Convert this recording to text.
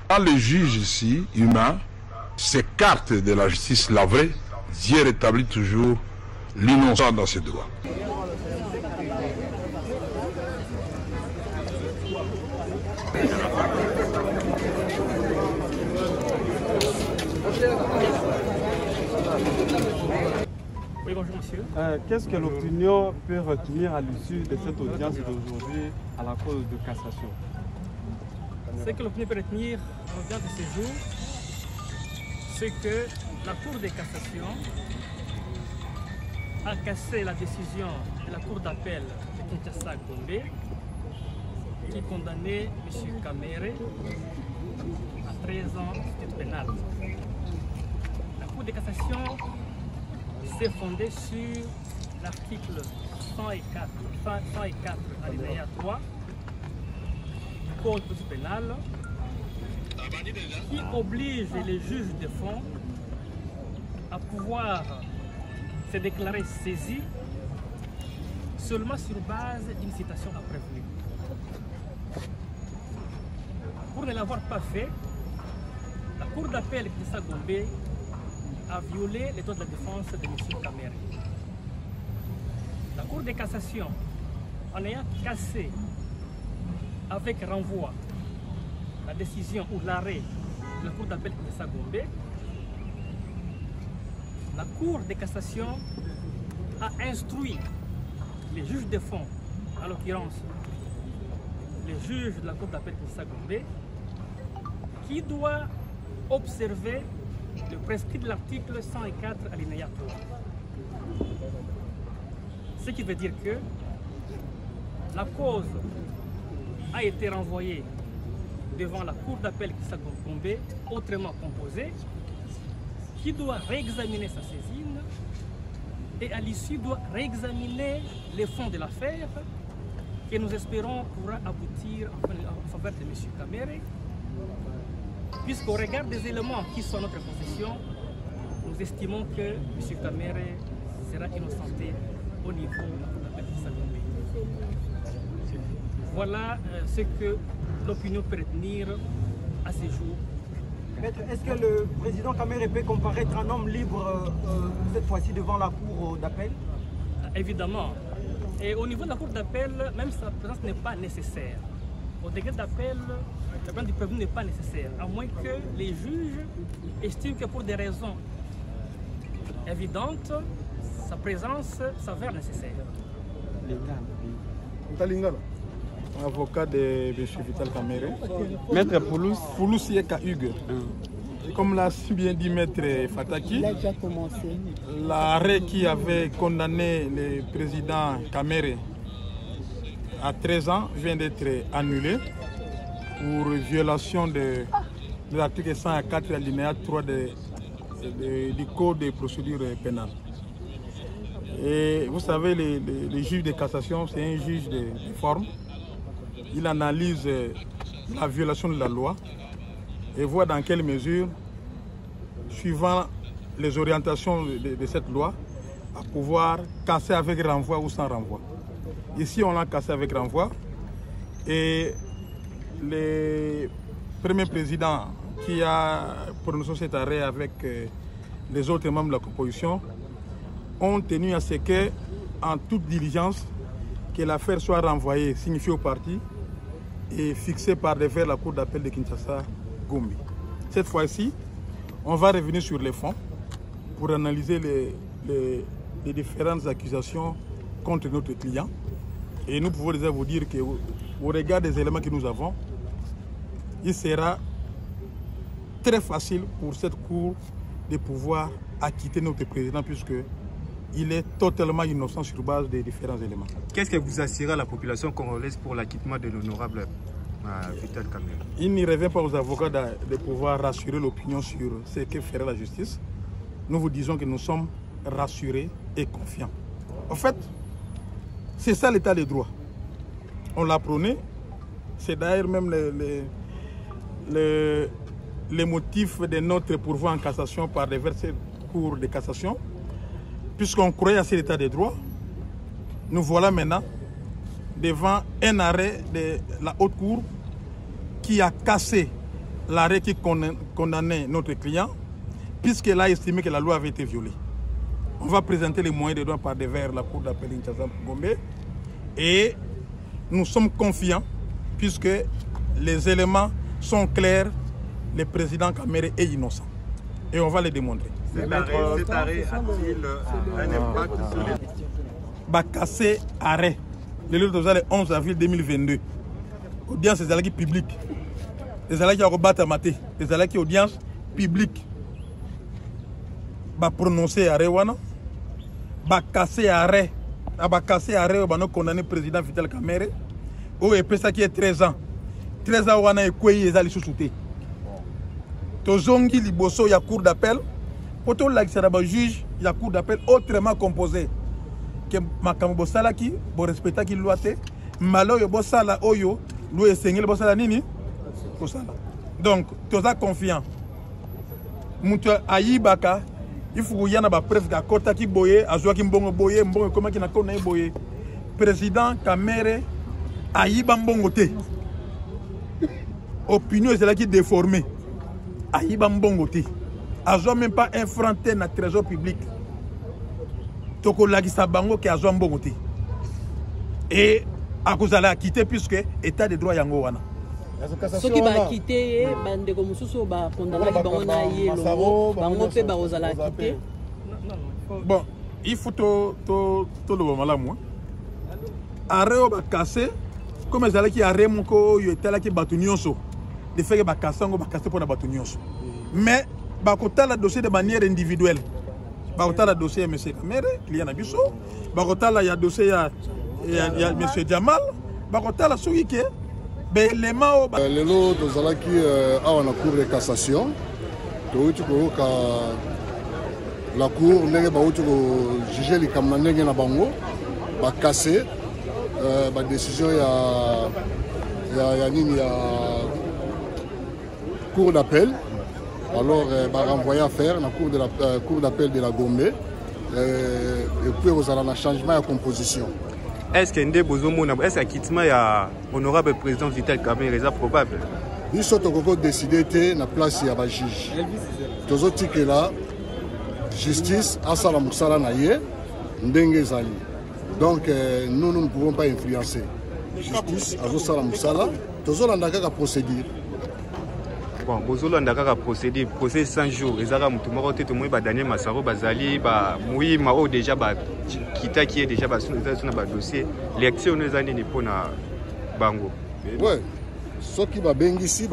Quand le juge ici, humain, s'écarte de la justice, la vraie, Dieu rétablit toujours l'innocent dans ses droits. Oui, bonjour monsieur. Qu'est-ce que l'opinion peut retenir à l'issue de cette audience d'aujourd'hui à la Cour de cassation? Ce que l'opinion peut retenir en audience de ce jour, c'est que la Cour de cassation a cassé la décision de la Cour d'appel de Kinshasa-Gombe qui condamnait M. Kamere à 13 ans de pénal. La Cour de cassation s'est fondée sur l'article 104 alinéa 3 du Code pénal qui oblige les juges de fond à pouvoir se déclarer saisis seulement sur base d'une citation à prévenir. Pour ne l'avoir pas fait, la Cour d'appel de Kinshasa-Gombe a violé les droits de la défense de M. Kamere. La Cour de cassation, en ayant cassé avec renvoi la décision ou l'arrêt de la Cour d'appel de Kinshasa-Gombe, la Cour de cassation a instruit les juges de fond, en l'occurrence les juges de la Cour d'appel de Kinshasa-Gombe, qui doit observer le prescrit de l'article 104 alinéa 3. Ce qui veut dire que la cause a été renvoyée devant la Cour d'appel Kinshasa-Gombe, autrement composée, qui doit réexaminer sa saisine et à l'issue doit réexaminer les fonds de l'affaire que nous espérons pourra aboutir en faveur de M. Kamere, puisqu'au regard des éléments qui sont à notre possession, nous estimons que M. Kamere sera innocenté au niveau de la Cour d'appel Kinshasa-Gombe. Voilà ce que l'opinion peut retenir à ce jour. Maître, est-ce que le président Kamere peut comparaître un homme libre cette fois-ci devant la Cour d'appel? Évidemment. Et au niveau de la Cour d'appel, même sa présence n'est pas nécessaire. Au degré d'appel, la présence du prévenu n'est pas nécessaire, à moins que les juges estiment que pour des raisons évidentes, sa présence s'avère nécessaire. Avocat de M. Vital Kamere. Maître Poulos. Poulos Yeka Hugues. Comme l'a si bien dit Maître Fataki, l'arrêt qui avait condamné le président Kamere à 13 ans vient d'être annulé pour violation de l'article 104 alinéa 3 du Code de procédure pénale. Et vous savez, le juge de cassation, c'est un juge de forme. Il analyse la violation de la loi et voit dans quelle mesure, suivant les orientations de cette loi, à pouvoir casser avec renvoi ou sans renvoi. Ici, on l'a cassé avec renvoi et le premier président qui a prononcé cet arrêt avec les autres membres de la composition ont tenu à ce que, en toute diligence, que l'affaire soit renvoyée, signifiée au parti et fixée par décret la Cour d'appel de Kinshasa-Gombe. Cette fois-ci, on va revenir sur les fonds pour analyser les différentes accusations contre notre client. Et nous pouvons déjà vous dire qu'au regard des éléments que nous avons, il sera très facile pour cette Cour de pouvoir acquitter notre président puisqu'il est totalement innocent sur base des différents éléments. Qu'est-ce que vous assurez à la population congolaise pour l'acquittement de l'honorable Vital Kamere? Il n'y revient pas aux avocats de pouvoir rassurer l'opinion sur ce que ferait la justice. Nous vous disons que nous sommes rassurés et confiants. En fait, c'est ça l'état des droits. On l'a prôné. C'est d'ailleurs même les motifs de notre pourvoi en cassation par les versets cours de cassation. Puisqu'on croyait à cet état des droits, nous voilà maintenant devant un arrêt de la haute cour qui a cassé l'arrêt qui condamnait notre client, puisqu'elle a estimé que la loi avait été violée. On va présenter les moyens de droit par devers la Cour d'appel Kinshasa Gombe et nous sommes confiants puisque les éléments sont clairs, le président Kamere est innocent et on va les démontrer. Cet arrêt a-t-il un impact sur les... Bakassé arrêt. Le 11 avril 2022. Audience des alliés publiques. Les alliés qui ont rebattu maté. Les alliés qui audience publique. Ba prononcer arrêt wana. Bakassé arrêt. Bakassé arrêt au bano condamné président Vital Kamerhe. Au EP ça qui est 13 ans. 13 ans wana ekweyi ezali sous-souté. Tozongi liboso ya cour d'appel. Poto l'accès ba juge ya cour d'appel autrement composé. Que makambo bosala ki bo respecta ki loi te malo yo bosala oyo loi esengeli bosala nini bosala. Donc toza confiant mutu ayibaka il faut yana ba preuve ka kota ki boye azwa ki mbongo boye mbongo koma ki na kona boye président Kamere ayiba mbongo te opinion est là qui déformée ayiba mbongo te azwa même pas un franc te na trésor public. Et à cause de la quitter puisque l'état de droit yango wana. Ce qui va quitter, bande comme sous ba condamné bangona yelo, bango pe ba ozala quitter. Bon, il faut to le malamu. Arrêt ba casser comme ezala ki arrêt moko yo etala ki batunyoso. De fait que ba casser ngo ba casser pour na batunyoso. Mais ba kotala dossier de manière individuelle. Bakotala dossier ya M. Kamere, client na biso. Bakotala ya dossier ya M. Jamal. Bakotala soki ke l'élément lelo tozalaki awa na cour de cassation. Touti ko ka la cour ndenge bauti ko juger likamna ndenge na bango ba casser ba décision ya nini ya cour d'appel. Alors, bah, renvoyer à faire dans la cour d'appel de la Gombe et puis vous allez un changement de composition. Est-ce qu'il y a un quittement à honorable président Vital Kamerhe est probable? Nous sommes décidé de la place de la juge. Tous les autres là, justice, Asala Moussala Naye, Ndenge Zali. Donc, nous ne pouvons pas influencer. Justice, Asala Moussala, tous les autres ont procédure. Bon, bozolo ndaka procédé 100 jours ezaka mutu moko te tomoyi ba Daniel Masaro bazali ba Mouima o déjà ba kita qui est déjà ba suna ba dossier l'élection nous a nini pona bango. Ouais. Ce qui va bengisi